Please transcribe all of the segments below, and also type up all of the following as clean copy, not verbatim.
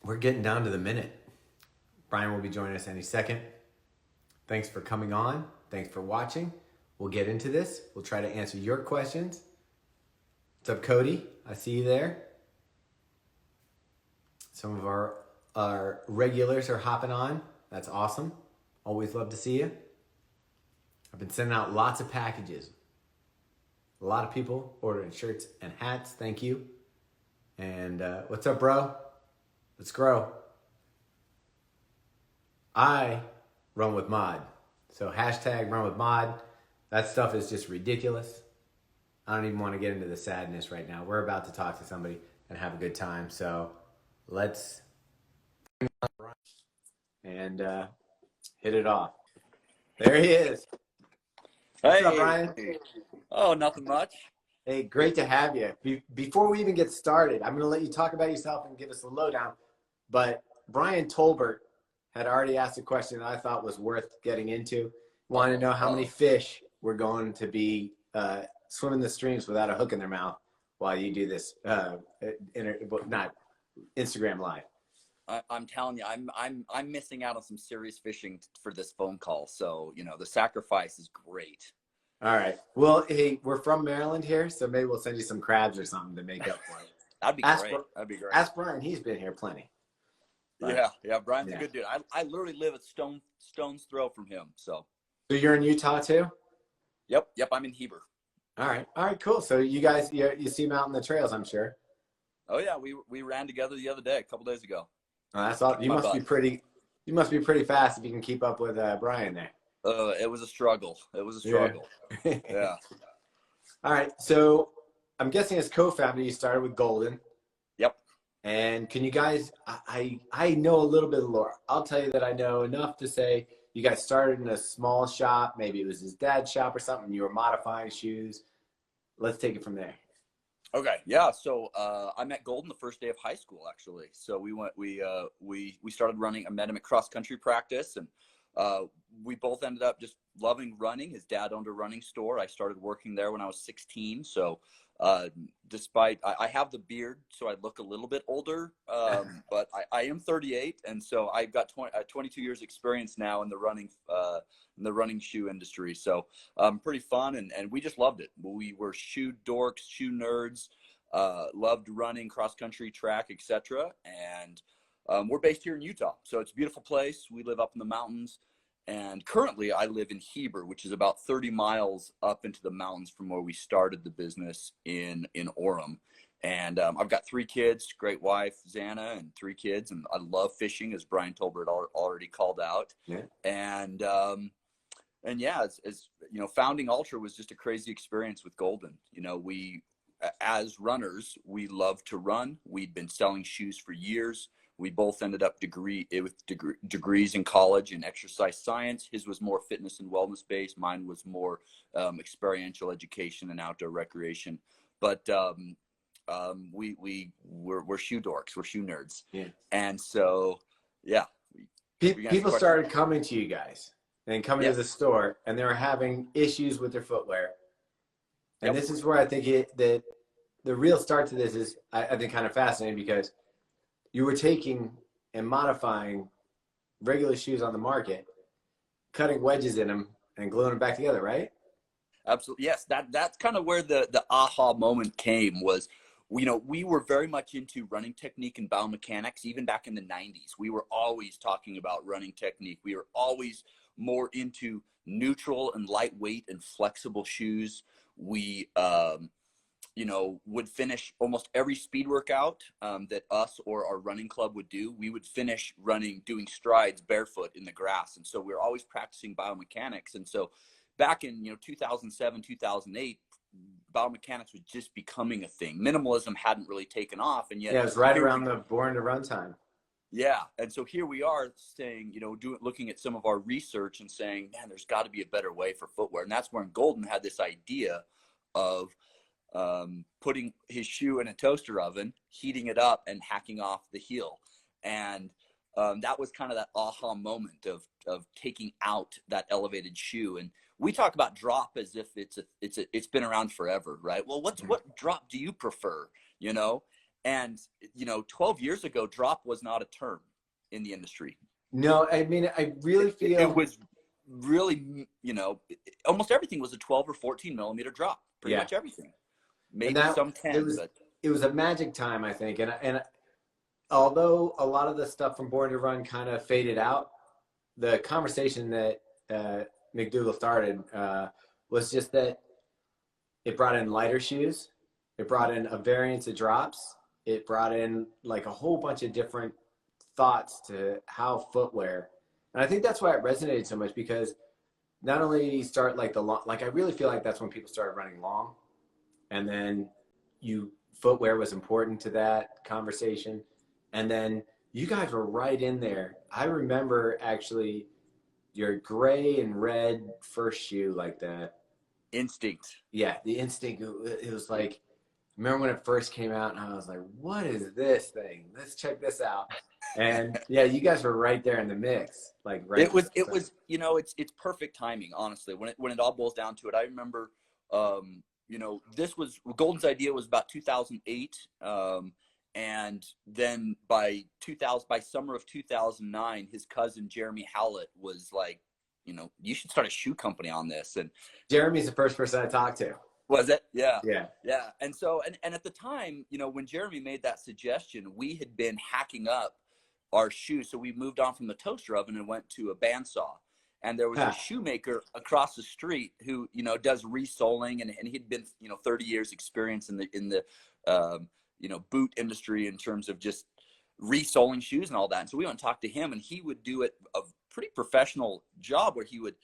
We're getting down to the minute. Brian will be joining us any second. Thanks for coming on. Thanks for watching. We'll get into this. We'll try to answer your questions. What's up, Cody? I see you there. Some of our regulars are hopping on. That's awesome. Always love to see you. I've been sending out lots of packages. A lot of people ordering shirts and hats. Thank you. And what's up, bro? Let's grow. I run with mod. So hashtag run with mod. That stuff is just ridiculous. I don't even want to get into the sadness right now. We're about to talk to somebody and have a good time. So let's and hit it off. There he is. What's up, Brian? Oh, nothing much. Hey, great to have you. Before we even get started, I'm going to let you talk about yourself and give us a lowdown. But Brian Tolbert had already asked a question that I thought was worth getting into. Wanted to know how many fish were going to be swimming the streams without a hook in their mouth while you do this, not Instagram Live. I'm telling you, I'm missing out on some serious fishing for this phone call. So, you know, the sacrifice is great. All right. Well, hey, we're from Maryland here, so maybe we'll send you some crabs or something to make up for it. That'd be great. That'd be great. Ask Brian. He's been here plenty. But, yeah. Brian's a good dude. I literally live a stone's throw from him. So you're in Utah too? Yep. I'm in Heber. All right, cool. So you guys, you see him out in the trails, I'm sure. Oh yeah, we ran together the other day, a couple days ago. Oh, that's all. You must be pretty fast if you can keep up with Brian there. It was a struggle. Yeah. All right. So I'm guessing as co-founder, you started with Golden. Yep. And can you guys, I know a little bit of lore. I'll tell you that I know enough to say you guys started in a small shop. Maybe it was his dad's shop or something. You were modifying shoes. Let's take it from there. Okay. Yeah. So I met Golden the first day of high school, actually. So we started running. I met him at cross country practice, and we both ended up just loving running. His dad owned a running store. I started working there when I was 16. So despite I have the beard, so I look a little bit older, but I am 38, and so I've got 22 years experience now in the running shoe industry. So pretty fun, and we just loved it. We were shoe dorks, shoe nerds, loved running, cross country, track, etc. And we're based here in Utah, so it's a beautiful place. We live up in the mountains. And currently I live in Heber, which is about 30 miles up into the mountains from where we started the business in Orem. And I've got 3 kids, great wife, Xana, and 3 kids. And I love fishing, as Brian Tolbert already called out. Yeah. And yeah, as you know, founding Altra was just a crazy experience with Golden. You know, we, as runners, we love to run. We'd been selling shoes for years. We both ended up with degrees in college in exercise science. His was more fitness and wellness based. Mine was more experiential education and outdoor recreation. But we're shoe dorks. We're shoe nerds. Yeah. And so, yeah. People started coming to you guys and coming to the store, and they were having issues with their footwear. And this is where I think that the real start to this is, I think, kind of fascinating, because you were taking and modifying regular shoes on the market, cutting wedges in them and gluing them back together, right? Absolutely. Yes. That's kind of where the aha moment came. Was, you know, we were very much into running technique and biomechanics. Even back in the 90s, we were always talking about running technique. We were always more into neutral and lightweight and flexible shoes. We, you know, would finish almost every speed workout that us or our running club would do. We would finish doing strides barefoot in the grass. And so we were always practicing biomechanics. And so back in, 2007, 2008, biomechanics was just becoming a thing. Minimalism hadn't really taken off. And yet, it was right around the Born to Run time. Yeah. And so here we are saying, looking at some of our research and saying, man, there's got to be a better way for footwear. And that's when Golden had this idea of putting his shoe in a toaster oven, heating it up, and hacking off the heel. And that was kind of that aha moment of taking out that elevated shoe. And we talk about drop as if it's been around forever, right? Well, what drop do you prefer? And, 12 years ago, drop was not a term in the industry. No, I mean, I really feel it was really, almost everything was a 12 or 14 millimeter drop. Pretty much everything. Maybe some 10, but it was a magic time, I think. And although a lot of the stuff from Born to Run kind of faded out, the conversation that McDougall started was just that it brought in lighter shoes. It brought in a variance of drops. It brought in like a whole bunch of different thoughts to how footwear. And I think that's why it resonated so much, because not only did you start like I really feel like that's when people started running long. And then footwear was important to that conversation. And then you guys were right in there. I remember actually your gray and red first shoe, like the Instinct. Yeah, the Instinct. It was like, remember when it first came out, and I was like, what is this thing? Let's check this out. And yeah, you guys were right there in the mix. Like right. It was, it's perfect timing, honestly. When it all boils down to it, I remember, this was Golden's idea was about 2008. And then by summer of 2009, his cousin Jeremy Howlett was like, you should start a shoe company on this. And Jeremy's the first person I talked to. Was it? Yeah. Yeah. Yeah. And so, and at the time, when Jeremy made that suggestion, we had been hacking up our shoes. So we moved on from the toaster oven and went to a bandsaw. And there was a shoemaker across the street who, does resoling, and he'd been, 30 years experience in the boot industry in terms of just resoling shoes and all that. And so we went and talked to him, and he would do a pretty professional job where he would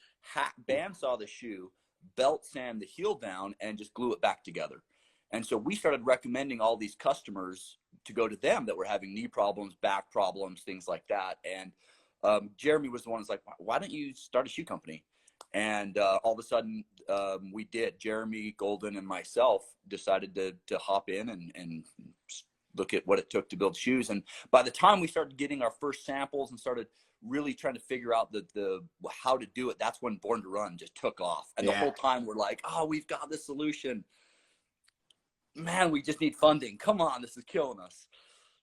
bandsaw the shoe, belt sand the heel down, and just glue it back together. And so we started recommending all these customers to go to them that were having knee problems, back problems, things like that. And Jeremy was the one who's like, why don't you start a shoe company? And all of a sudden we did. Jeremy, Golden, and myself decided to hop in and look at what it took to build shoes. And by the time we started getting our first samples and started really trying to figure out the how to do it, that's when Born to Run just took off. And the whole time we're like, oh, we've got this solution. Man, we just need funding. Come on, this is killing us.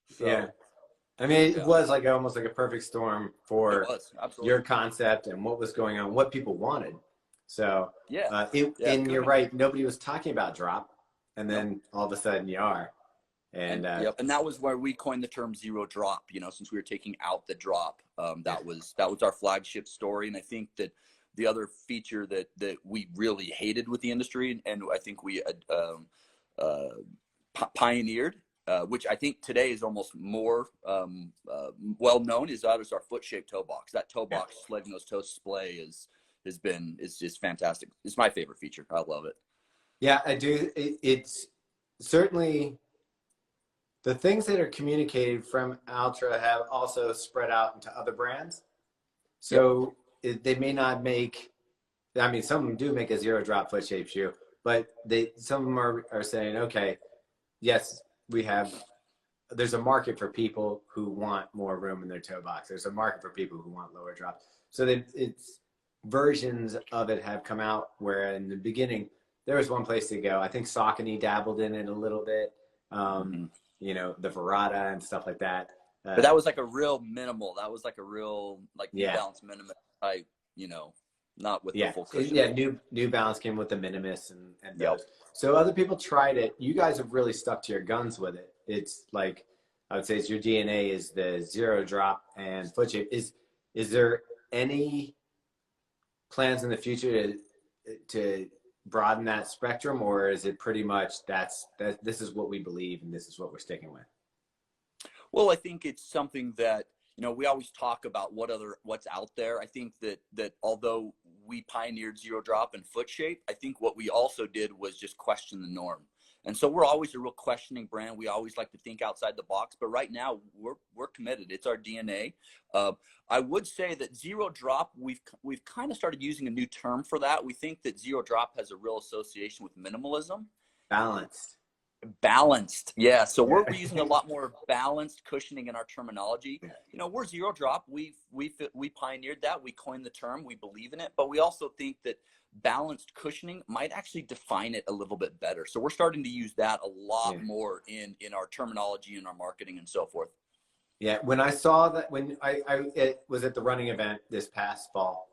So, yeah. I mean, it was like almost like a perfect storm for your concept and what was going on, what people wanted. So you're right. Nobody was talking about drop, and then all of a sudden you are. And that was where we coined the term zero drop. Since we were taking out the drop, that was our flagship story. And I think that the other feature that we really hated with the industry, and I think we pioneered, which I think today is almost more well known, is our foot shaped toe box. That toe box, letting those toes splay, is just fantastic. It's my favorite feature. I love it. Yeah, I do. It's certainly the things that are communicated from Altra have also spread out into other brands. So they may not make, I mean, some of them do make a zero drop foot shaped shoe, but some of them are saying, okay, yes, there's a market for people who want more room in their toe box. There's a market for people who want lower drops. So it's versions of it have come out where in the beginning, there was one place to go. I think Saucony dabbled in it a little bit. The Verada and stuff like that. But that was like a real minimal. That was like a real New Balance minimal type, not with the full cushion. Yeah, New Balance came with the Minimus and those. So other people tried it. You guys have really stuck to your guns with it. It's like, I would say it's your DNA is the zero drop and foot shape. Is there any plans in the future to broaden that spectrum, or is it pretty much this is what we believe and this is what we're sticking with? Well, I think it's something that, we always talk about what's out there. I think that although we pioneered zero drop and foot shape, I think what we also did was just question the norm. And so we're always a real questioning brand. We always like to think outside the box, but right now we're committed. It's our DNA. I would say that zero drop, we've kind of started using a new term for that. We think that zero drop has a real association with minimalism. Balanced. Balanced. Yeah. So we're using a lot more balanced cushioning in our terminology. You know, we're zero drop. We pioneered that. We coined the term. We believe in it, but we also think that balanced cushioning might actually define it a little bit better. So we're starting to use that a lot more in our terminology and our marketing and so forth. Yeah. When I saw that, when it was at the running event this past fall,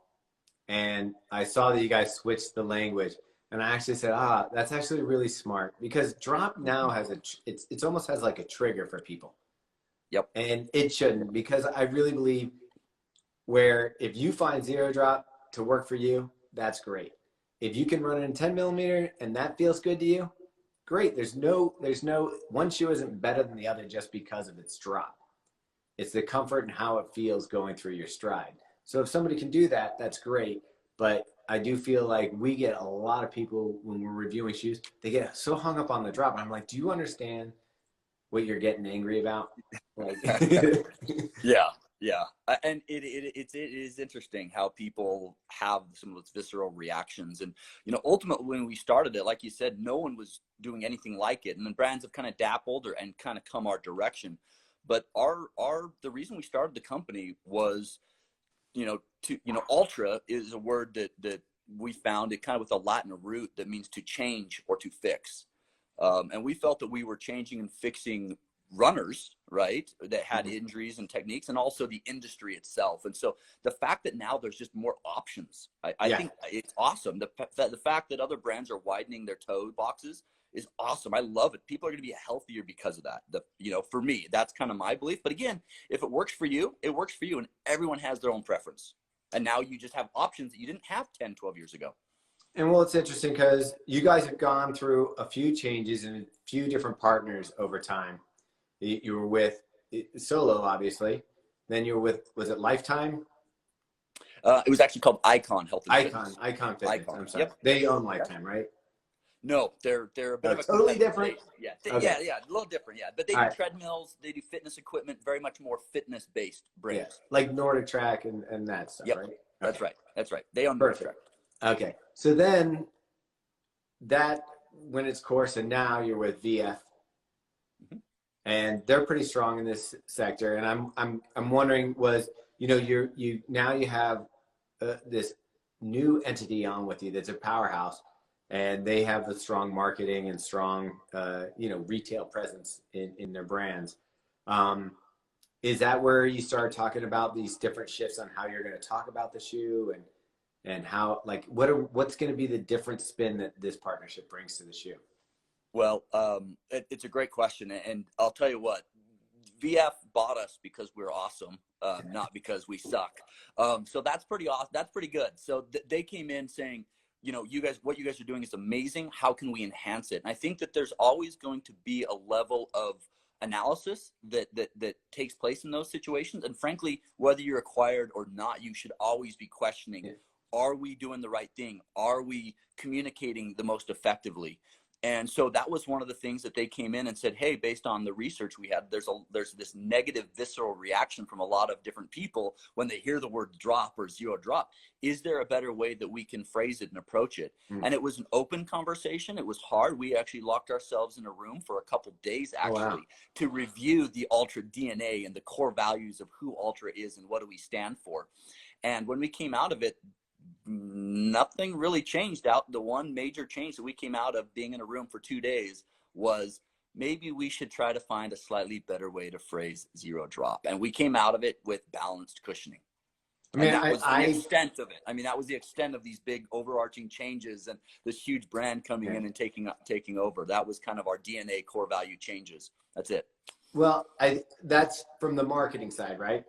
and I saw that you guys switched the language. And I actually said, that's actually really smart, because drop now has it's almost has like a trigger for people. Yep. And it shouldn't, because I really believe where if you find zero drop to work for you, that's great. If you can run it in 10 millimeter and that feels good to you, great. There's no, one shoe isn't better than the other just because of its drop. It's the comfort and how it feels going through your stride. So if somebody can do that, that's great. But I do feel like we get a lot of people when we're reviewing shoes, they get so hung up on the drop. And I'm like, do you understand what you're getting angry about? Like, yeah. And it is interesting how people have some of those visceral reactions. And, you know, ultimately when we started it, like you said, no one was doing anything like it. And then brands have kind of dappled and kind of come our direction. But the reason we started the company was, Altra is a word that we found it kind of with a Latin root that means to change or to fix. And we felt that we were changing and fixing runners, right, that had injuries and techniques, and also the industry itself. And so the fact that now there's just more options, I think it's awesome. The fact that other brands are widening their toe boxes is awesome. I love it. People are going to be healthier because of that. For me, that's kind of my belief. But again, if it works for you, it works for you, and everyone has their own preference. And now you just have options that you didn't have 10, 12 years ago. And well, it's interesting because you guys have gone through a few changes and a few different partners over time. You were with Solo, obviously. Then you were with, was it Lifetime? It was actually called Icon Health and Fitness. Icon Fitness. Icon. I'm sorry. Yep. They own Lifetime, right? No, they're a bit of a totally different. Yeah, a little different. Yeah, but they do treadmills, they do fitness equipment, very much more fitness-based brands. Yeah, like Nordic Track and that stuff, right? That's right. That's right. They own Nordic Track. Okay, so then that went its course, and now you're with VF, and they're pretty strong in this sector. And I'm wondering, you have this new entity on with you that's a powerhouse. And they have a strong marketing and strong, retail presence in their brands. Is that where you start talking about these different shifts on how you're going to talk about the shoe and how, like, what's going to be the different spin that this partnership brings to the shoe? Well, it's a great question. And I'll tell you what, VF bought us because we're awesome, not because we suck. So that's pretty awesome. That's pretty good. So they came in saying, what you guys are doing is amazing. How can we enhance it? And I think that there's always going to be a level of analysis that takes place in those situations. And frankly, whether you're acquired or not, you should always be questioning, are we doing the right thing? Are we communicating the most effectively? And so that was one of the things that they came in and said, hey, based on the research we had, there's this negative visceral reaction from a lot of different people when they hear the word drop or zero drop. Is there a better way that we can phrase it and approach it? And it was an open conversation. It was hard. We actually locked ourselves in a room for a couple days to review the Altra DNA and the core values of who Altra is and what do we stand for. And when we came out of it, nothing really changed out. The one major change that we came out of being in a room for 2 days was maybe we should try to find a slightly better way to phrase zero drop. And we came out of it with balanced cushioning. I mean, that was the extent of it. I mean, that was the extent of these big overarching changes and this huge brand coming in and taking over. That was kind of our DNA core value changes. That's it. Well, that's from the marketing side, right?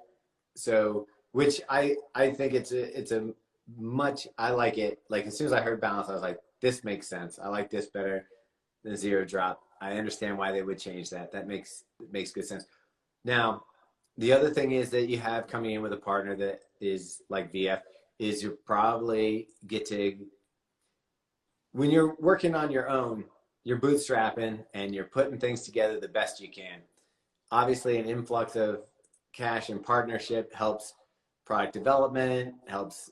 So, which I think it's a much, I like it. Like, as soon as I heard balance, I was like, this makes sense. I like this better than zero drop. I understand why they would change that. That makes good sense. Now, the other thing is that you have coming in with a partner that is like VF, is you probably get to, when you're working on your own, you're bootstrapping and you're putting things together the best you can. Obviously, an influx of cash and partnership helps product development, helps,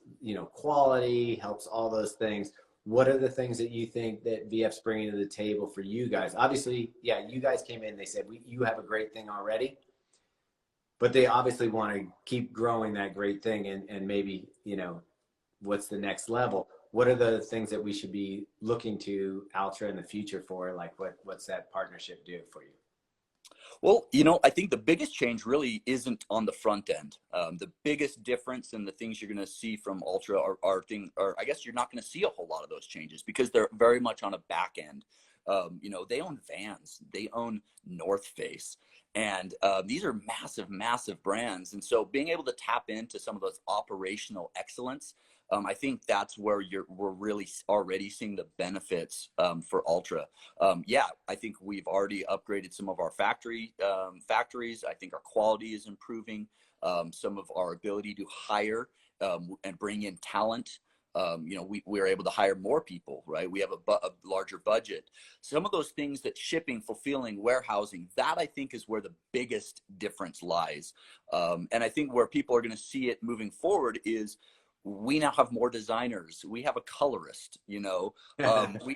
quality, helps all those things. what are the things that you think that VF's bringing to the table for you guys? Obviously, yeah, you guys came in, they said, you have a great thing already, but they obviously want to keep growing that great thing and maybe, you know, what's the next level? What are the things that we should be looking to Altra in the future for? Like what's that partnership do for you? Well, you know, I think the biggest change really isn't on the front end. The biggest difference in the things you're going to see from Altra are I guess you're not going to see a whole lot of those changes because they're very much on a back end. You know, they own Vans, they own North Face, and these are massive, massive brands. And so being able to tap into some of those operational excellence, I think that's where we're really already seeing the benefits for Altra. Yeah, I think we've already upgraded some of our factories. I think our quality is improving. Some of our ability to hire and bring in talent. You know, we're able to hire more people, right? We have a larger budget. Some of those things that shipping, fulfilling, warehousing, that I think is where the biggest difference lies. And I think where people are going to see it moving forward is we now have more designers. We have a colorist, you know, we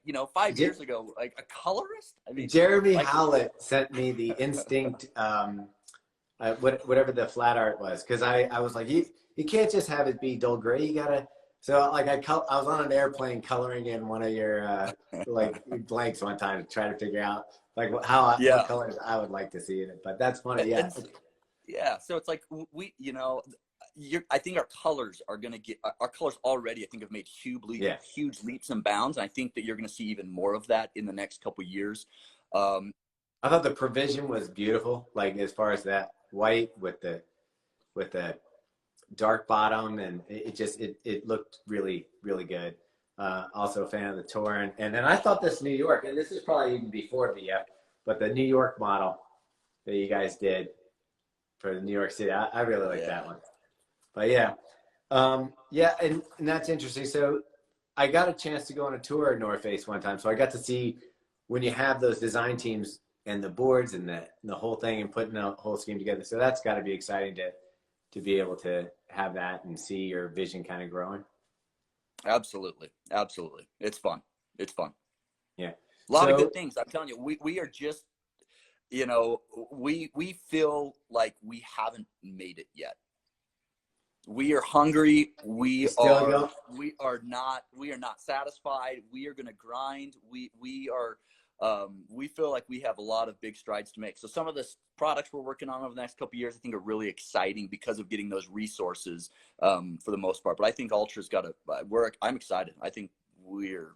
you know, 5 years ago, like a colorist. I mean, Jeremy like, Howlett sent me the Instinct, whatever the flat art was. Cause I was like, you can't just have it be dull gray. You gotta, so like I was on an airplane coloring in one of your, like blanks one time to try to figure out like yeah. what colors I would like to see in it. But that's funny. Yeah. Yeah. So it's like you know, I think our colors are going to get our colors already. I think have made huge leaps and bounds. And I think that you're going to see even more of that in the next couple of years. I thought the provision was beautiful. Like as far as that white with the dark bottom, and it looked really, really good. Also a fan of the Torn. And then I thought this New York, and this is probably even before VF, but the New York model that you guys did for the New York City, I really like that one. But yeah, and that's interesting. So I got a chance to go on a tour at North Face one time. So I got to see when you have those design teams and the boards and the whole thing and putting the whole scheme together. So that's got to be exciting to be able to have that and see your vision kind of growing. Absolutely. Absolutely. It's fun. It's fun. Yeah. A lot of good things. I'm telling you, we are just, you know, we feel like we haven't made it yet. We are hungry. We are not satisfied. We are going to grind. We feel like we have a lot of big strides to make. So some of the products we're working on over the next couple of years, I think are really exciting because of getting those resources for the most part. But I think Altra's got I'm excited. I think we're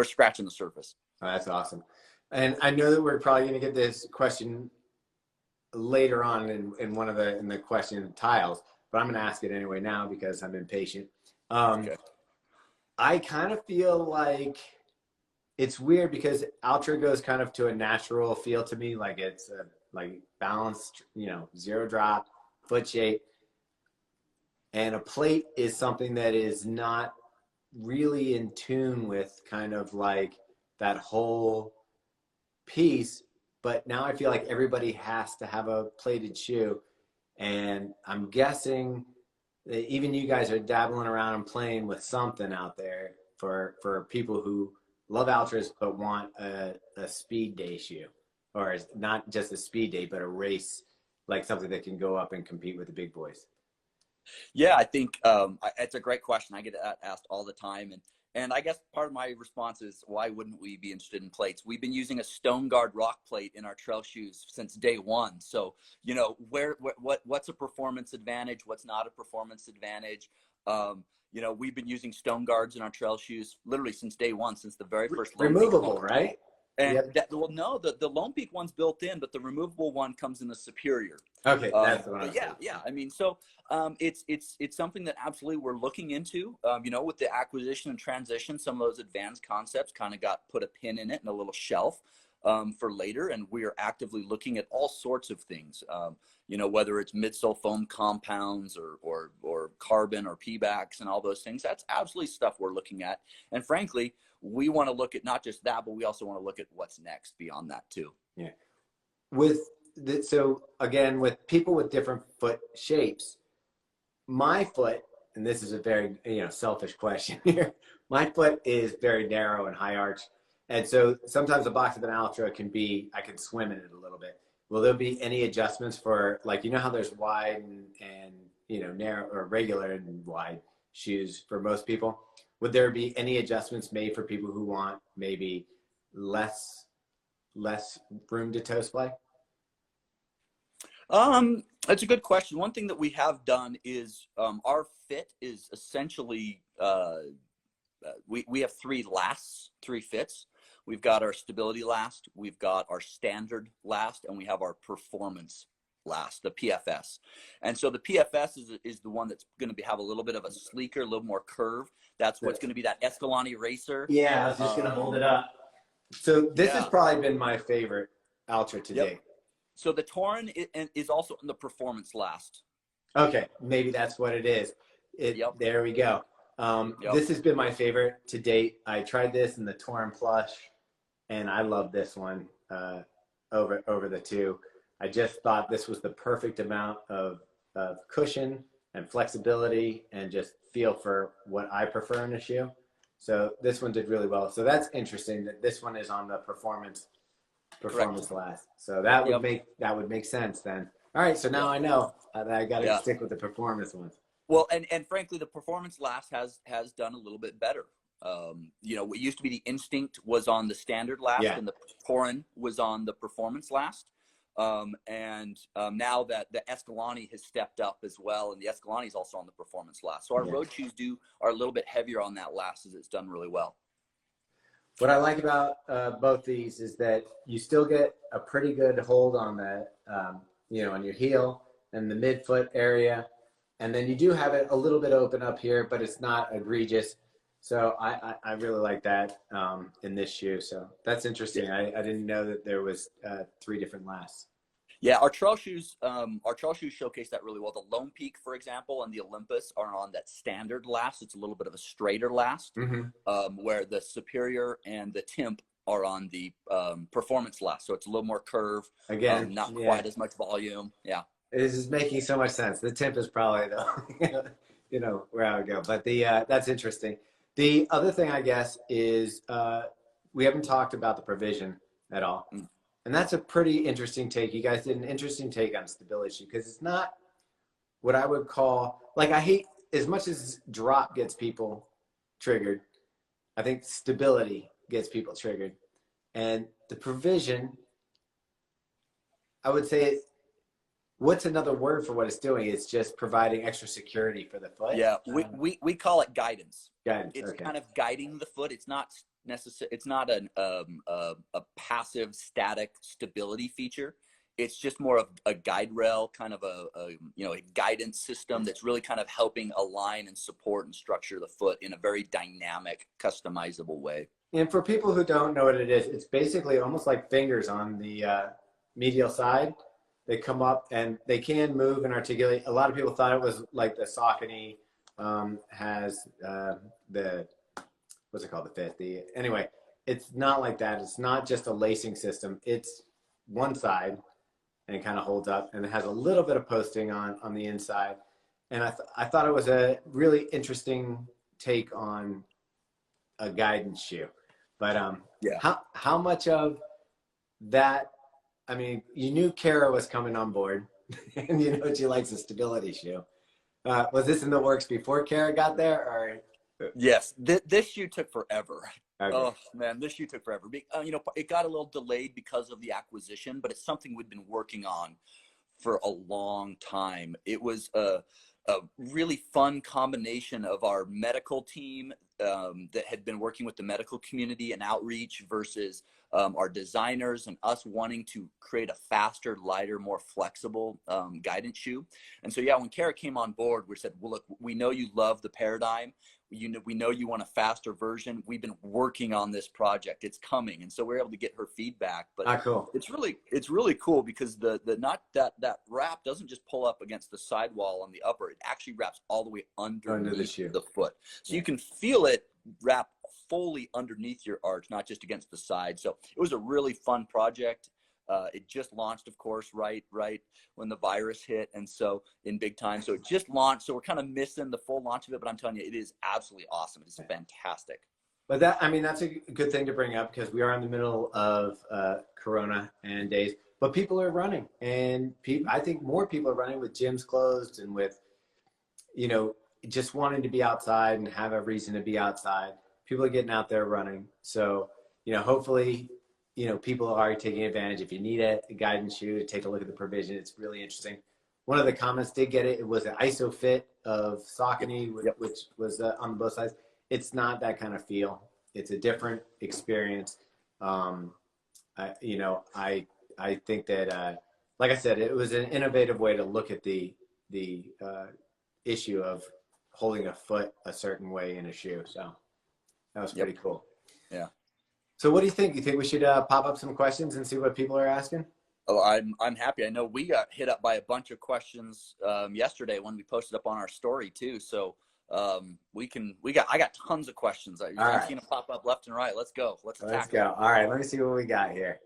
scratching the surface. Oh, that's awesome. And I know that we're probably going to get this question later on in the question tiles, but I'm going to ask it anyway now because I'm impatient. Okay. I kind of feel like it's weird because Altra goes kind of to a natural feel to me. Like it's like balanced, you know, zero drop, foot shape. And a plate is something that is not really in tune with kind of like that whole piece. But now I feel like everybody has to have a plated shoe. And I'm guessing that even you guys are dabbling around and playing with something out there for people who love Altras but want a speed day shoe, or not just a speed day, but a race, like something that can go up and compete with the big boys. Yeah, I think it's a great question. I get asked all the time, and I guess part of my response is, why wouldn't we be interested in plates? We've been using a Stone Guard rock plate in our trail shoes since day one. So, you know, what's a performance advantage? What's not a performance advantage? You know, we've been using Stone Guards in our trail shoes literally since day one, since the very first removable, right? And no, the Lone Peak one's built in, but the removable one comes in the Superior. Okay, that's the one. Yeah. I mean, so it's something that absolutely we're looking into. You know, with the acquisition and transition, some of those advanced concepts kind of got put a pin in it and a little shelf for later, and we are actively looking at all sorts of things. You know, whether it's midsole foam compounds or carbon or P-backs and all those things. That's absolutely stuff we're looking at, and frankly, we want to look at not just that, but we also want to look at what's next beyond that too. Yeah. So again, with people with different foot shapes, my foot and this is a very, selfish question here. My foot is very narrow and high arch. And so sometimes a box of an Altra I can swim in it a little bit. Will there be any adjustments for, like, how there's wide and narrow or regular and wide shoes for most people? Would there be any adjustments made for people who want maybe less room to toe splay? That's a good question. One thing that we have done is our fit is essentially we have three fits. We've got our stability last, we've got our standard last, and we have our performance last, the PFS. And so the PFS is the one that's going to have a little bit of a sleeker, a little more curve. That's what's going to be that Escalante racer. Yeah, I was just going to hold it up. So this has probably been my favorite Altra to date. So the Torn is also in the performance last. Okay, maybe that's what it is. There we go. This has been my favorite to date. I tried this in the Torn Plush, and I love this one over the two. I just thought this was the perfect amount of cushion and flexibility and just feel for what I prefer in a shoe. So this one did really well. So that's interesting that this one is on the performance last. So that would make sense then. All right, so now I know that I got to stick with the performance ones. Well, and frankly, the performance last has done a little bit better. What used to be the Instinct was on the standard last, and the Torn was on the performance last. Now that the Escalante has stepped up as well, and the Escalante is also on the performance last. So our road shoes are a little bit heavier on that last, as it's done really well. What I like about both these is that you still get a pretty good hold on the, on your heel and the midfoot area. And then you do have it a little bit open up here, but it's not egregious. So I really like that in this shoe. So that's interesting. I didn't know that there was 3 different lasts. Yeah, our trail shoes showcase that really well. The Lone Peak, for example, and the Olympus are on that standard last. It's a little bit of a straighter last, where the Superior and the Timp are on the performance last. So it's a little more curve. Again, not quite as much volume. Yeah. This is making so much sense. The Timp is probably where I would go. But that's interesting. The other thing, I guess, is we haven't talked about the provision at all. And that's a pretty interesting take. You guys did an interesting take on stability shoe because it's not what I would call, like, I hate, as much as drop gets people triggered, I think stability gets people triggered. And the provision, I would say, what's another word for what it's doing? It's just providing extra security for the foot. Yeah, we call it guidance. It's kind of guiding the foot. It's not necessary. It's not a passive static stability feature. It's just more of a guide rail, kind of a guidance system that's really kind of helping align and support and structure the foot in a very dynamic, customizable way. And for people who don't know what it is, it's basically almost like fingers on the medial side. They come up and they can move and articulate. A lot of people thought it was like the Saucony has the, what's it called, the fit? Anyway, it's not like that. It's not just a lacing system. It's one side and it kind of holds up, and it has a little bit of posting on the inside. And I thought it was a really interesting take on a guidance shoe. But how much of that, I mean, you knew Kara was coming on board, and you know she likes a stability shoe. Was this in the works before Kara got there, or? Yes, this shoe took forever. Okay. Oh man, this shoe took forever. It got a little delayed because of the acquisition, but it's something we've been working on for a long time. It was a really fun combination of our medical team that had been working with the medical community and outreach versus our designers and us wanting to create a faster, lighter, more flexible guidance shoe. And so, when Kara came on board, we said, well, look, we know you love the Paradigm. We know you want a faster version. We've been working on this project. It's coming. And so we're able to get her feedback. But cool. It's really cool because the not that wrap doesn't just pull up against the sidewall on the upper. It actually wraps all the way underneath the foot. So you can feel it wrap fully underneath your arch, not just against the side. So it was a really fun project. It just launched, of course, right when the virus hit, and so in big time. So it just launched. So we're kind of missing the full launch of it, but I'm telling you, it is absolutely awesome. It's fantastic. But that, I mean, that's a good thing to bring up because we are in the middle of Corona and days. But people are running, and I think more people are running with gyms closed and with, you know, just wanting to be outside and have a reason to be outside. People are getting out there running. So, you know, hopefully, you know, people are taking advantage. If you need a guidance shoe, take a look at the provision. It's really interesting. One of the comments did get it. It was an ISO fit of Saucony, which was on both sides. It's not that kind of feel. It's a different experience. You know, I think that, like I said, it was an innovative way to look at the issue of holding a foot a certain way in a shoe. So that was pretty cool. Yeah. So what do you think? You think we should pop up some questions and see what people are asking? Oh, I'm happy. I know we got hit up by a bunch of questions yesterday when we posted up on our story too. So I got tons of questions. I've seen them pop up left and right. Let's go. Let's go. All right. Let me see what we got here.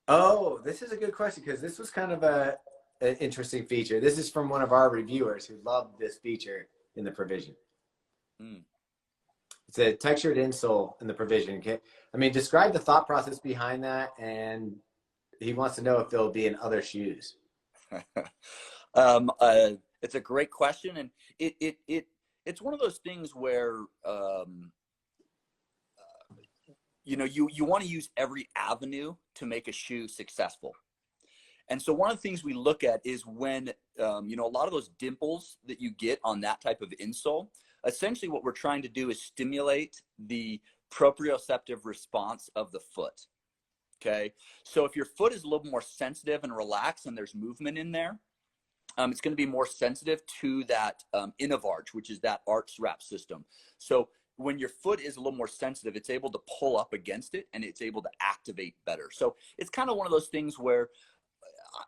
Oh, this is a good question because this was kind of an interesting feature. This is from one of our reviewers who loved this feature in the provision. It's a textured insole in the provision. I mean, describe the thought process behind that, and he wants to know if there'll be in other shoes. It's a great question, and it's one of those things where you know, you want to use every avenue to make a shoe successful. And so one of the things we look at is when you know, a lot of those dimples that you get on that type of insole, essentially what we're trying to do is stimulate the proprioceptive response of the foot. Okay, so if your foot is a little more sensitive and relaxed and there's movement in there, it's going to be more sensitive to that innovarch, which is that arch wrap system. So when your foot is a little more sensitive, it's able to pull up against it and it's able to activate better. So it's kind of one of those things where,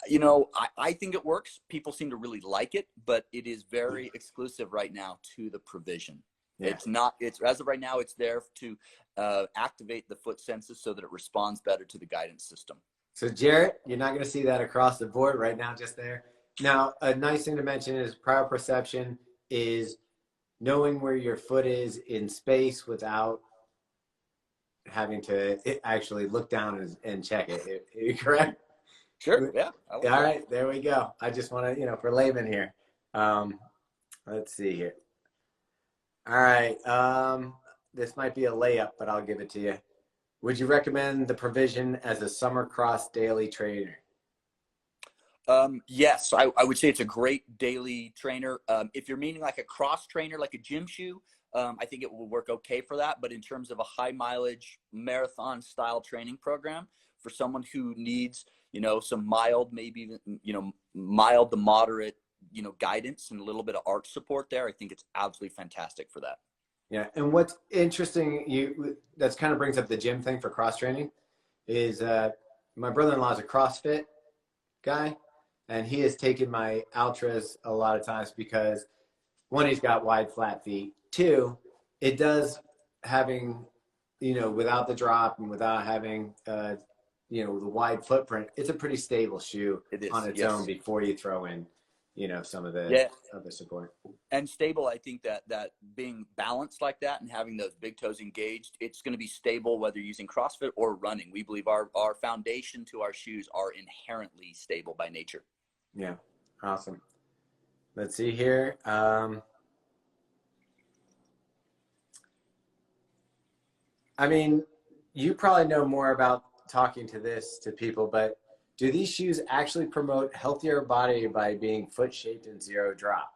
you know, I think it works. People seem to really like it, but it is very exclusive right now to the provision. Yeah. It's as of right now, it's there to activate the foot senses so that it responds better to the guidance system. So Jarrett, you're not going to see that across the board right now, just there. Now, a nice thing to mention is proprioception is knowing where your foot is in space without having to actually look down and check it. Are you correct? Sure. Yeah. All right. There we go. I just want to, you know, for layman here. Let's see here. All right. This might be a layup, but I'll give it to you. Would you recommend the provision as a summer cross daily trainer? Yes, I would say it's a great daily trainer. If you're meaning like a cross trainer, like a gym shoe, I think it will work okay for that. But in terms of a high mileage marathon style training program for someone who needs, you know, some mild, maybe even, you know, mild to moderate, you know, guidance and a little bit of arch support there, I think it's absolutely fantastic for that. Yeah. And what's interesting, that's kind of brings up the gym thing for cross training is, my brother-in-law is a CrossFit guy. And he has taken my Altras a lot of times because, one, he's got wide, flat feet. Two, it does having, you know, without the drop and without having, you know, the wide footprint, it's a pretty stable shoe on its own before you throw in, you know, some of the other support. And stable, I think that being balanced like that and having those big toes engaged, it's going to be stable whether you're using CrossFit or running. We believe our foundation to our shoes are inherently stable by nature. Yeah. Awesome. Let's see here. I mean, you probably know more about talking to people, but do these shoes actually promote healthier body by being foot shaped and zero drop?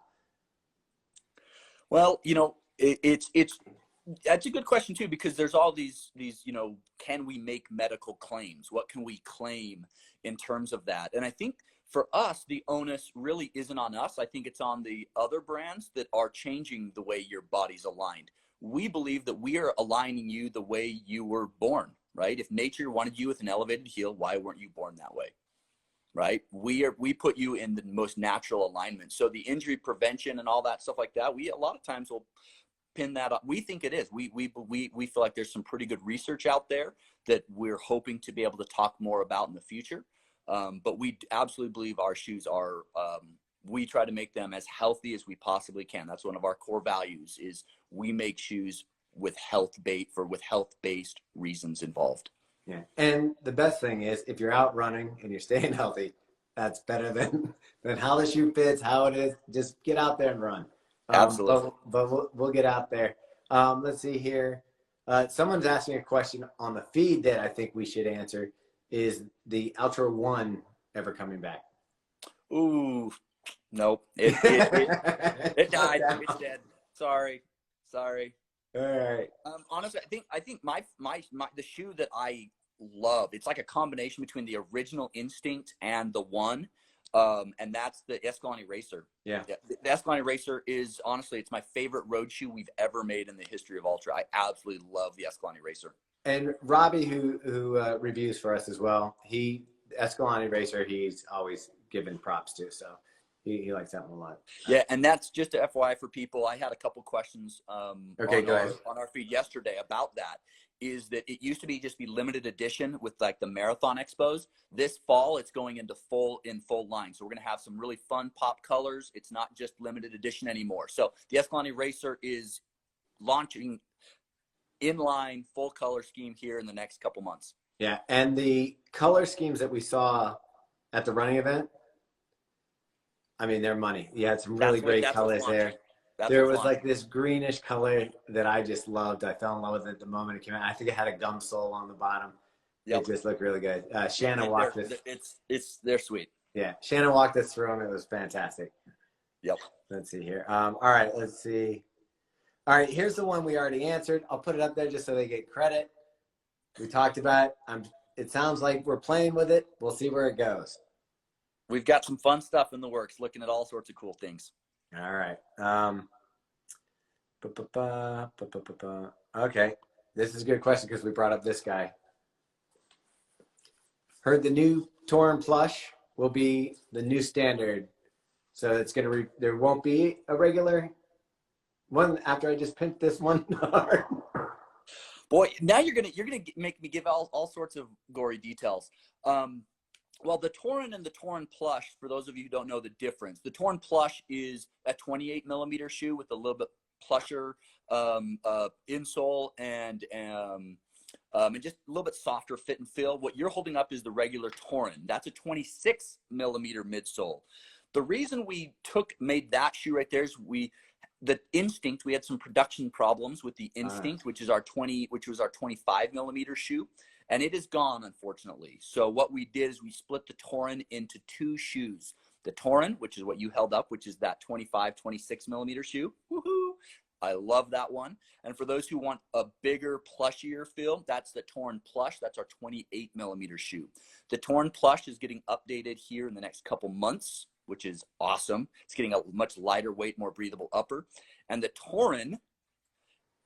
Well, you know, that's a good question too, because there's all these, you know, can we make medical claims? What can we claim in terms of that? And I think for us, the onus really isn't on us. I think it's on the other brands that are changing the way your body's aligned. We believe that we are aligning you the way you were born, right? If nature wanted you with an elevated heel, why weren't you born that way? Right? We put you in the most natural alignment. So the injury prevention and all that stuff like that, we a lot of times will pin that up. We think it is. We feel like there's some pretty good research out there that we're hoping to be able to talk more about in the future. But we absolutely believe our shoes are, we try to make them as healthy as we possibly can. That's one of our core values, is we make shoes with health-based reasons involved. Yeah. And the best thing is, if you're out running and you're staying healthy, that's better than how the shoe fits, how it is. Just get out there and run. Absolutely. But we'll get out there. Let's see here. Someone's asking a question on the feed that I think we should answer. Is the Altra One ever coming back? Ooh, nope. It died. It's dead. Sorry. All right. Honestly, I think my the shoe that I love, it's like a combination between the original Instinct and the One. And that's the Escalante Racer. Yeah. The Escalante Racer is, honestly, it's my favorite road shoe we've ever made in the history of Altra. I absolutely love the Escalante Racer. And Robbie, who reviews for us as well, Escalante Racer, he's always given props to, so he likes that one a lot. Yeah, and that's just a FYI for people. I had a couple questions on our feed yesterday about that. Is that it used to be limited edition with like the marathon expos. This fall, it's going into full line. So we're going to have some really fun pop colors. It's not just limited edition anymore. So the Escalante Racer is launching inline full color scheme here in the next couple months. Yeah, and the color schemes that we saw at the running event, I mean, they're money. You had some really great colors there. There was like this greenish color that I just loved. I fell in love with it the moment it came out. I think it had a gum sole on the bottom. Yep. It just looked really good. Shannon walked us. They're sweet. Yeah, Shannon walked us through them. It was fantastic. Yep. Let's see here. All right, let's see. All right, here's the one we already answered. I'll put it up there just so they get credit. We talked about it. It sounds like we're playing with it. We'll see where it goes. We've got some fun stuff in the works, looking at all sorts of cool things. All right. Okay. This is a good question because we brought up this guy. Heard the new Torn Plush will be the new standard. So it's going to, there won't be a regular one after I just pimped this one hard. Boy, now you're gonna make me give all sorts of gory details. Well, the Torn and the Torn Plush, for those of you who don't know the difference, the Torn Plush is a 28 millimeter shoe with a little bit plusher insole and just a little bit softer fit and feel. What you're holding up is the regular Torn. That's a 26 millimeter midsole. The reason we made that shoe right there is the Instinct, we had some production problems with the Instinct, which was our 25 millimeter shoe, and it is gone, unfortunately. So what we did is we split the Torn into two shoes. The Torn, which is what you held up, which is that 25, 26 millimeter shoe. Woohoo! I love that one. And for those who want a bigger, plushier feel, that's the Torn Plush. That's our 28 millimeter shoe. The Torn Plush is getting updated here in the next couple months, which is awesome. It's getting a much lighter weight, more breathable upper. And the Torn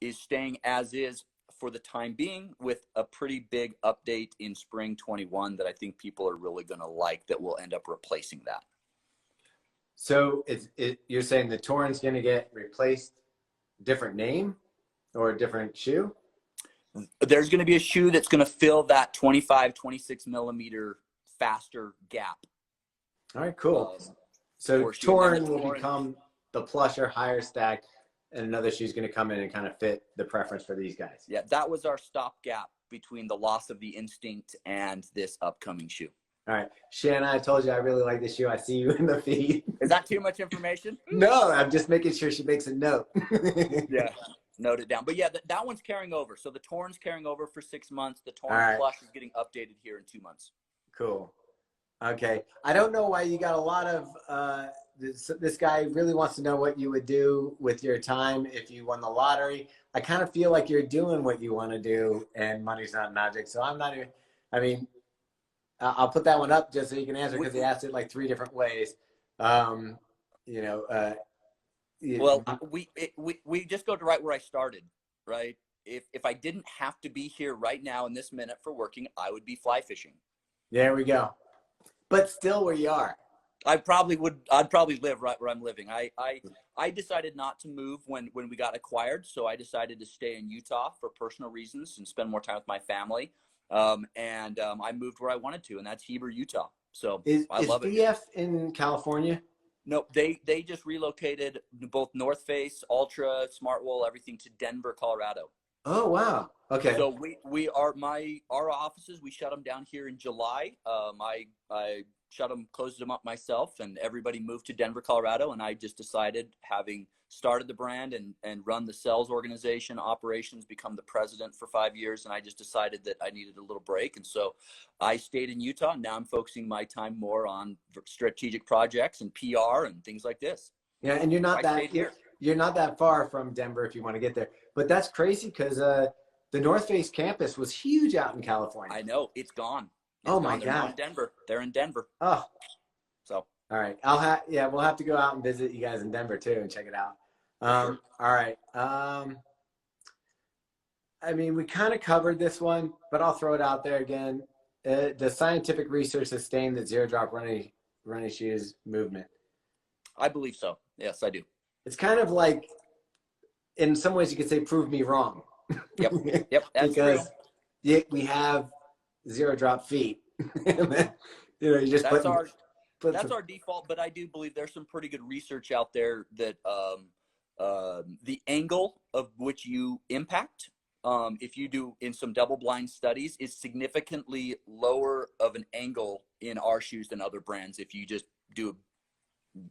is staying as is for the time being, with a pretty big update in spring 21 that I think people are really going to like, that will end up replacing that. So you're saying the Torn's going to get replaced, different name or a different shoe? There's going to be a shoe that's going to fill that 25, 26 millimeter faster gap. All right, cool. So Torn will become the plusher, higher stack, and another shoe's going to come in and kind of fit the preference for these guys. Yeah, that was our stopgap between the loss of the Instinct and this upcoming shoe. All right, Shannon, I told you I really like this shoe. I see you in the feed. Is that too much information? No, I'm just making sure she makes a note. Yeah, note it down. But yeah, that one's carrying over. So the Torn's carrying over for 6 months. The Torn Plush is getting updated here in 2 months. Cool. Okay. I don't know why you got a lot of this guy really wants to know what you would do with your time if you won the lottery. I kind of feel like you're doing what you want to do and money's not an object. So I'm not even, I mean, I'll put that one up just so you can answer, because he asked it like 3 different ways. Well, we just go to right where I started, right? If I didn't have to be here right now in this minute for working, I would be fly fishing. There we go. But still where you are. I'd probably live right where I'm living. I decided not to move when we got acquired. So I decided to stay in Utah for personal reasons and spend more time with my family. I moved where I wanted to, and that's Heber, Utah. So I Is love it. VF in California? No, they just relocated both North Face, Ultra, Smartwool, everything to Denver, Colorado. Oh, wow. Okay. So our offices, we shut them down here in July. I closed them up myself, and everybody moved to Denver, Colorado. And I just decided, having started the brand and run the sales organization, operations, become the president for 5 years, and I just decided that I needed a little break. And so I stayed in Utah. Now I'm focusing my time more on strategic projects and PR and things like this. Yeah, and you're not that far from Denver if you want to get there. But that's crazy because the North Face campus was huge out in California. I know, it's gone. Oh my They're God. They're in Denver. Oh, so all right. We'll have to go out and visit you guys in Denver too and check it out. Sure. All right. I mean, we kind of covered this one, but I'll throw it out there again. The scientific research sustained the zero drop running shoes movement. I believe so. Yes, I do. It's kind of like, in some ways, you could say, "Prove me wrong." Yep. That's because true. we have zero drop feet. And then, you just that's our default. But I do believe there's some pretty good research out there that the angle of which you impact, if you do in some double-blind studies, is significantly lower of an angle in our shoes than other brands. If you just do,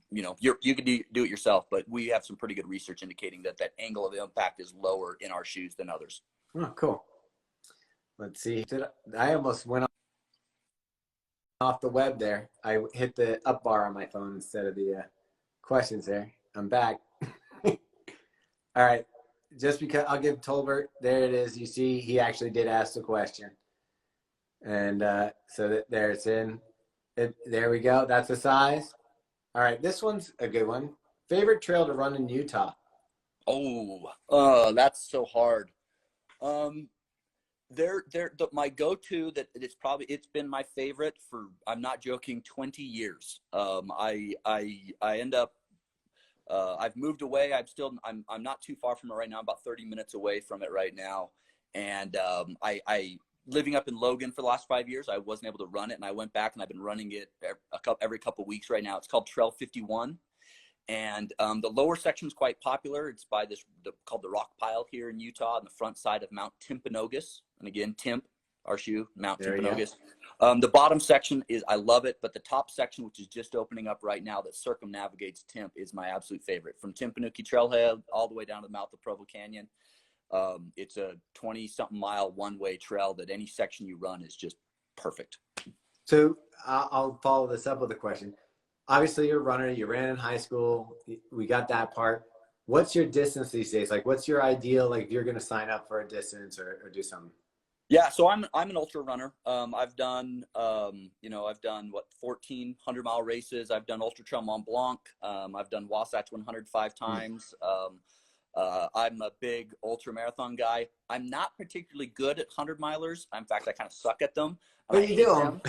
you can do it yourself, but we have some pretty good research indicating that angle of impact is lower in our shoes than others. Oh, cool. Let's see. I almost went off the web there. I hit the up bar on my phone instead of the questions there. I'm back. All right. Just because I'll give Tolbert, there it is. You see, he actually did ask the question. And so there it's in. There we go. That's the size. All right. This one's a good one. Favorite trail to run in Utah? Oh, that's so hard. My go-to it's been my favorite for, I'm not joking, 20 years. I end up, I've moved away. I'm not too far from it right now. I'm about 30 minutes away from it right now. And I living up in Logan for the last 5 years, I wasn't able to run it, and I went back and I've been running it every couple of weeks right now. It's called Trail 51. And the lower section is quite popular. It's by called the Rock Pile here in Utah on the front side of Mount Timpanogos. And again, Timp, our shoe, Mount Timpanogos. The bottom section I love it, but the top section, which is just opening up right now, that circumnavigates Timp, is my absolute favorite. From Timpanuki Trailhead all the way down to the mouth of Provo Canyon. It's a 20-something mile one-way trail that any section you run is just perfect. So I'll follow this up with a question. Obviously, you're a runner. You ran in high school. We got that part. What's your distance these days? Like, what's your ideal? Like, if you're going to sign up for a distance or do something. Yeah, so I'm an ultra runner. I've done 1,400 mile races. I've done Ultra Trail Mont Blanc. I've done Wasatch 105 times. I'm a big ultra marathon guy. I'm not particularly good at 100 milers. In fact, I kind of suck at them. But you do them.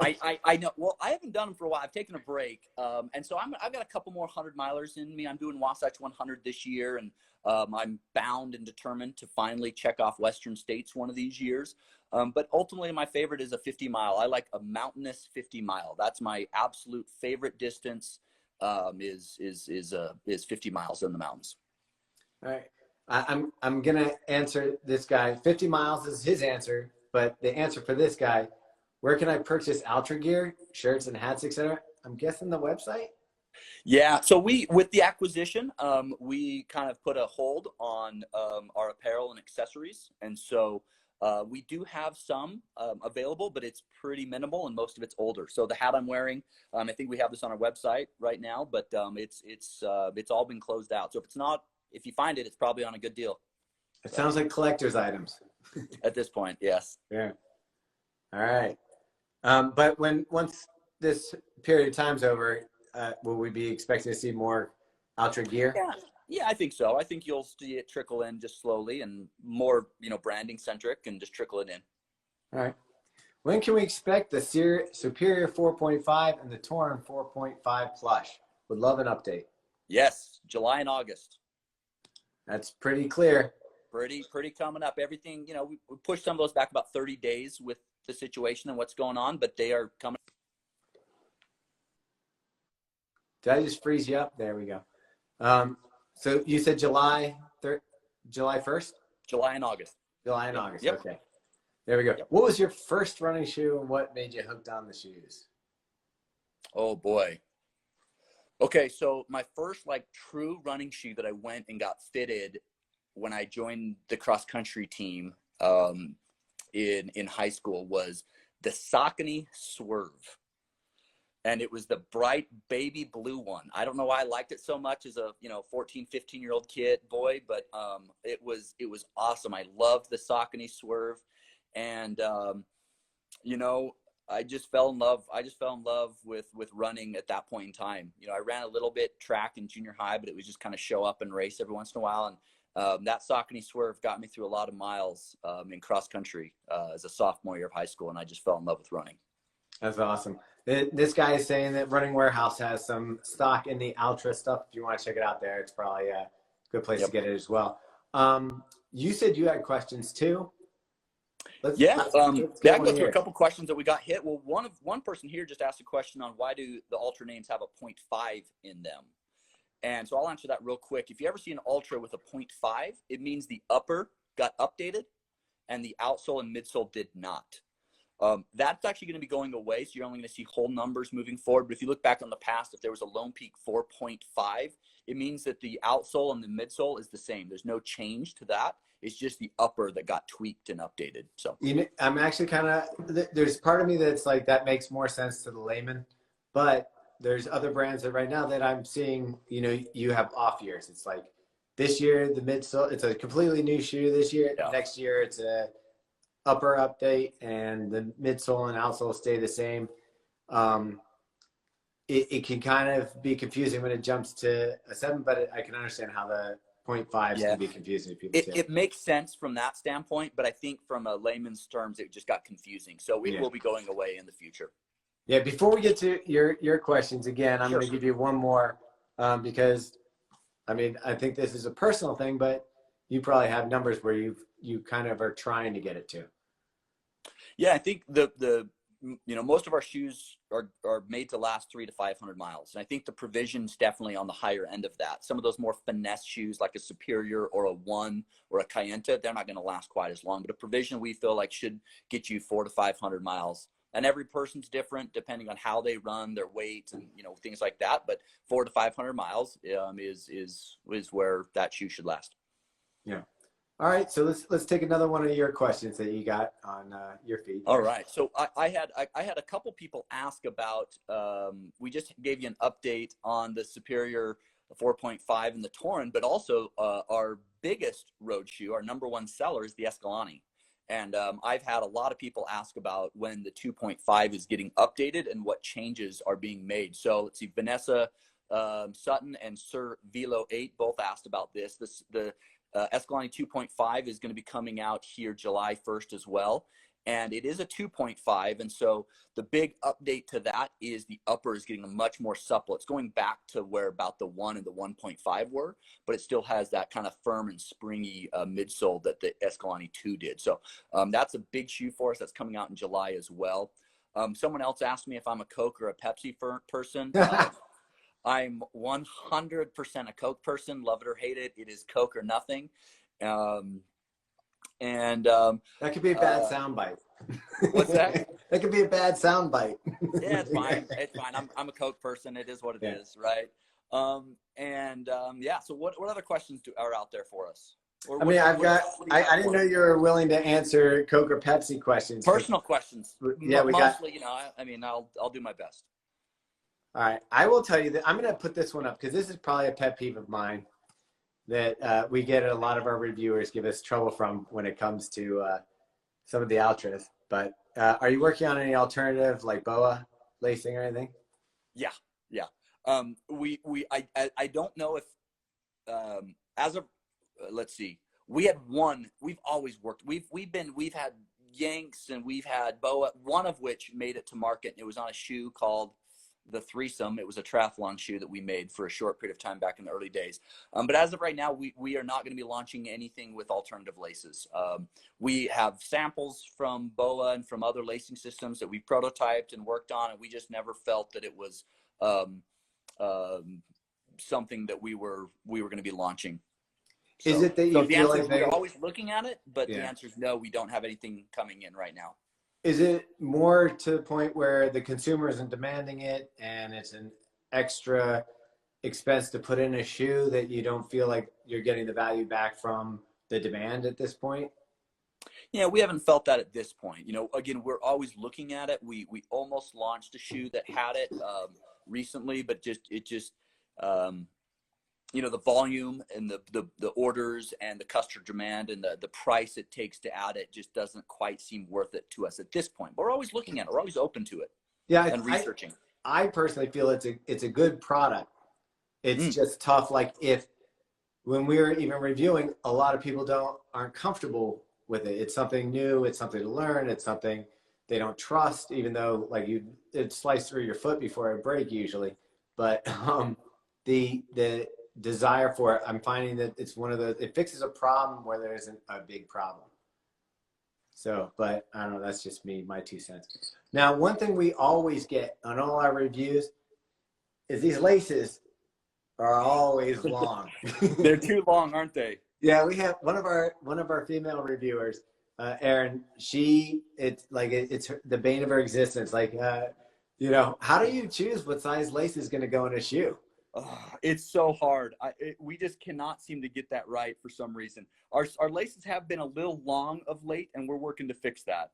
I know. Well, I haven't done them for a while. I've taken a break. And so I've got a couple more 100 milers in me. I'm doing Wasatch 100 this year. And I'm bound and determined to finally check off Western States one of these years. But ultimately, my favorite is a 50 mile. I like a mountainous 50 mile. That's my absolute favorite distance, is 50 miles in the mountains. All right. I'm going to answer this guy. 50 miles is his answer, but the answer for this guy, where can I purchase Altra gear, shirts and hats, etc.? I'm guessing the website? Yeah. So with the acquisition, we kind of put a hold on our apparel and accessories. And so we do have some available, but it's pretty minimal and most of it's older. So the hat I'm wearing, I think we have this on our website right now, but it's all been closed out. So if you find it, it's probably on a good deal. It sounds like collector's items. At this point, yes. Yeah. All right. But once this period of time's over, will we be expecting to see more Altra gear? Yeah, I think so. I think you'll see it trickle in just slowly and more, branding centric, and just trickle it in. All right. When can we expect the Superior 4.5 and the Torn 4.5 Plush? Would love an update. Yes, July and August. That's pretty clear. Pretty coming up. Everything, you know, we pushed some of those back about 30 days with the situation and what's going on, but they are coming. Did I just freeze you up? There we go. So you said July 1st? July and August. July and August. Yep. Okay. There we go. Yep. What was your first running shoe and what made you hooked on the shoes? Oh boy. Okay, so my first like true running shoe that I went and got fitted when I joined the cross country team in high school was the Saucony Swerve. And it was the bright baby blue one. I don't know why I liked it so much as a 14, 15-year-old boy, but it was awesome. I loved the Saucony Swerve, and I just fell in love. I just fell in love with running at that point in time. I ran a little bit track in junior high, but it was just kind of show up and race every once in a while. And that Saucony Swerve got me through a lot of miles in cross country as a sophomore year of high school, and I just fell in love with running. That's awesome. This guy is saying that Running Warehouse has some stock in the Altra stuff. If you want to check it out there, it's probably a good place to get it as well. You said you had questions too. Let's go through a couple questions that we got hit. Well, one person here just asked a question on why do the Ultra names have a 0.5 in them? And so I'll answer that real quick. If you ever see an Ultra with a 0.5, it means the upper got updated and the outsole and midsole did not. That's actually going to be going away, so you're only going to see whole numbers moving forward. But if you look back on the past, if there was a Lone Peak 4.5, it means that the outsole and the midsole is the same. There's no change to that. It's just the upper that got tweaked and updated. So I'm actually kind of, there's part of me that's like, that makes more sense to the layman, but there's other brands that right now that I'm seeing, you have off years. It's like this year, the midsole, it's a completely new shoe this year. Yeah. Next year, it's a upper update and the midsole and outsole stay the same. It can kind of be confusing when it jumps to a 7, but I can understand how the 0.5s can be confusing to people too. It makes sense from that standpoint, but I think from a layman's terms, it just got confusing. So it will be going away in the future. Yeah, before we get to your questions, again, I'm going to give you one more because, I think this is a personal thing, but you probably have numbers where you kind of are trying to get it to. Yeah, I think most of our shoes are made to last 300 to 500 miles. And I think the provision's definitely on the higher end of that. Some of those more finesse shoes like a Superior or a One or a Kayenta, they're not going to last quite as long. But a provision we feel like should get you 400 to 500 miles. And every person's different depending on how they run, their weight, and things like that. But 400 to 500 miles is where that shoe should last. Yeah. All right, so let's take another one of your questions that you got on your feed. All right, so I had a couple people ask about. We just gave you an update on the Superior 4.5 and the Torn, but also our biggest road shoe, our #1 seller, is the Escalante. And I've had a lot of people ask about when the 2.5 is getting updated and what changes are being made. So let's see, Vanessa Sutton and Sir Velo 8 both asked about this. The Escalante 2.5 is going to be coming out here July 1st as well. And it is a 2.5. And so the big update to that is the upper is getting much more supple. It's going back to where about the 1 and the 1.5 were, but it still has that kind of firm and springy midsole that the Escalante 2 did. So that's a big shoe for us. That's coming out in July as well. Someone else asked me if I'm a Coke or a Pepsi person. I'm 100% a Coke person. Love it or hate it. It is Coke or nothing. That could be a bad soundbite. What's that? That could be a bad soundbite. Yeah, it's fine. It's fine. I'm a Coke person. It is what it is, right? So what other questions are out there for us? I didn't know you were willing to answer Coke or Pepsi questions. Personal questions. Yeah, mostly, I'll do my best. All right. I will tell you that I'm going to put this one up because this is probably a pet peeve of mine that we get a lot of our reviewers give us trouble from when it comes to some of the Altras. But are you working on any alternative like BOA lacing or anything? Yeah. I don't know if let's see. We've always worked. We've had Yanks, and we've had BOA, one of which made it to market. It was on a shoe called the Threesome. It was a triathlon shoe that we made for a short period of time back in the early days. But as of right now, we are not going to be launching anything with alternative laces. We have samples from BOA and from other lacing systems that we prototyped and worked on, and we just never felt that it was something that we were going to be launching. So, is it that you feel like we're always looking at it, but yeah. the answer is no, we don't have anything coming in right now. Is it more to the point where the consumer isn't demanding it and it's an extra expense to put in a shoe that you don't feel like you're getting the value back from the demand at this point? Yeah, we haven't felt that at this point. You know, again, we're always looking at it. We almost launched a shoe that had it recently, but you know, the volume and the orders and the customer demand and the price it takes to add it just doesn't quite seem worth it to us at this point. But we're always looking at it. We're always open to it. Yeah, and researching. I personally feel it's a good product. It's just tough. Like when we were even reviewing, a lot of people aren't comfortable with it. It's something new. It's something to learn. It's something they don't trust, even though like it'd slice through your foot before it break usually. But the desire for it, I'm finding that it's it fixes a problem where there isn't a big problem. So, but I don't know, that's just me, my 2 cents. Now, one thing we always get on all our reviews is these laces are always long. They're too long, aren't they? Yeah, we have one of our female reviewers, Erin. It's the bane of her existence. Like, you know, how do you choose what size lace is going to go in a shoe? Oh, it's so hard. We just cannot seem to get that right for some reason. Our laces have been a little long of late, and we're working to fix that.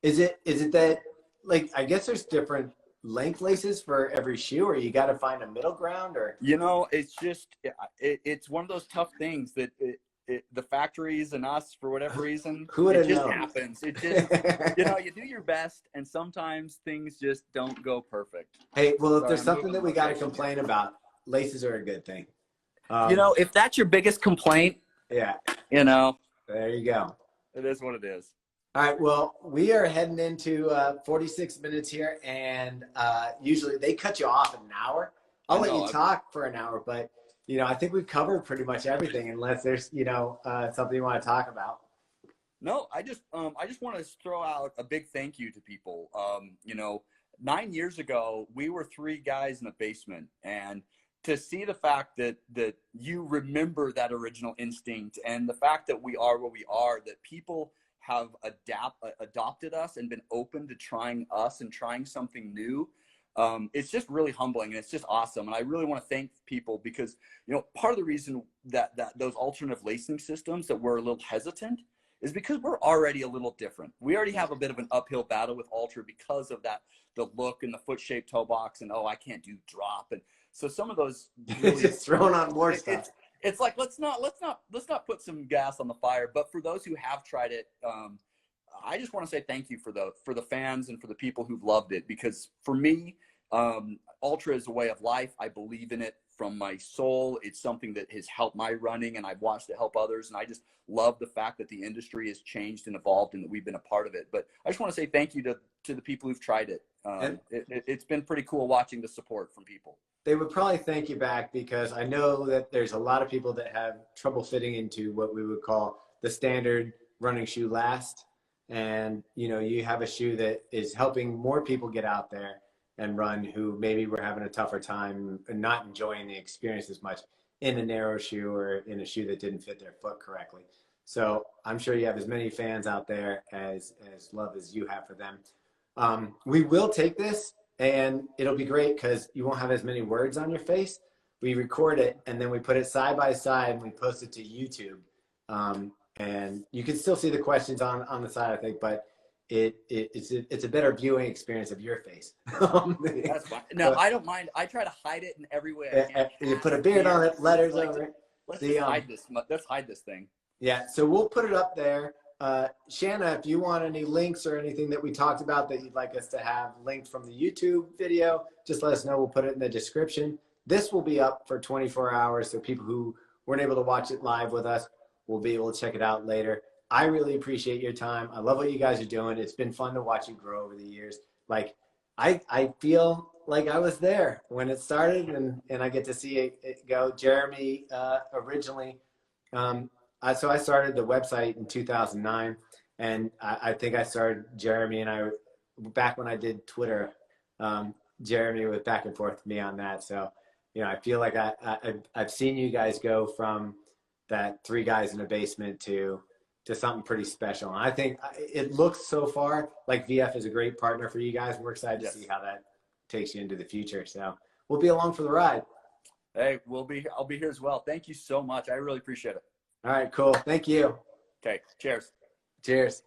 Is it that, like, I guess there's different length laces for every shoe, or you got to find a middle ground, or? You know, it's just, it's one of those tough things that the factories and us, for whatever reason, it just happens. It just, you know, you do your best, and sometimes things just don't go perfect. Hey, well, if there's something that we got to complain about, laces are a good thing. You know, if that's your biggest complaint, yeah, you know, there you go. It is what it is. All right. Well, we are heading into 46 minutes here, and usually they cut you off in an hour. I'll let you talk for an hour, but you know, I think we've covered pretty much everything, unless there's, you know, something you want to talk about. No, I just want to throw out a big thank you to people. You know, 9 years ago, we were 3 guys in a basement, and to see the fact that you remember that original instinct, and the fact that we are where we are, that people have adopted us and been open to trying us and trying something new. It's just really humbling, and it's just awesome. And I really want to thank people because, you know, part of the reason that those alternative lacing systems that we're a little hesitant is because we're already a little different. We already have a bit of an uphill battle with Altra because of that, the look and the foot-shaped toe box, and I can't do drop. And so some of those really, just throwing on more stuff. It's like, let's not put some gas on the fire. But for those who have tried it, I just want to say thank you for the fans and for the people who've loved it, because for me, Altra is a way of life. I believe in it from my soul. It's something that has helped my running, and I've watched it help others. And I just love the fact that the industry has changed and evolved, and that we've been a part of it. But I just want to say thank you to the people who've tried it. It's been pretty cool watching the support from people. They would probably thank you back, because I know that there's a lot of people that have trouble fitting into what we would call the standard running shoe last. And, you know, you have a shoe that is helping more people get out there and run, who maybe were having a tougher time and not enjoying the experience as much in a narrow shoe or in a shoe that didn't fit their foot correctly. So I'm sure you have as many fans out there as love as you have for them. We will take this, and it'll be great because you won't have as many words on your face. We record it, and then we put it side by side, and we post it to YouTube. And you can still see the questions on the side, I think, but it's a better viewing experience of your face. That's fine. No, I don't mind. I try to hide it in every way I can. You put a beard on it, letters over it. Let's hide this thing. Yeah, so we'll put it up there. Shanna, if you want any links or anything that we talked about that you'd like us to have linked from the YouTube video, just let us know. We'll put it in the description. This will be up for 24 hours, so people who weren't able to watch it live with us will be able to check it out later. I really appreciate your time. I love what you guys are doing. It's been fun to watch you grow over the years. Like, I feel like I was there when it started, and I get to see it go. Jeremy, originally, so I started the website in 2009, and I think I started Jeremy and I, back when I did Twitter, Jeremy was back and forth with me on that. So, I feel like I've seen you guys go from that 3 guys in a basement to something pretty special. And I think it looks so far like VF is a great partner for you guys. We're excited to see how that takes you into the future. So we'll be along for the ride. Hey, I'll be here as well. Thank you so much. I really appreciate it. All right, cool. Thank you. Okay. Cheers. Cheers.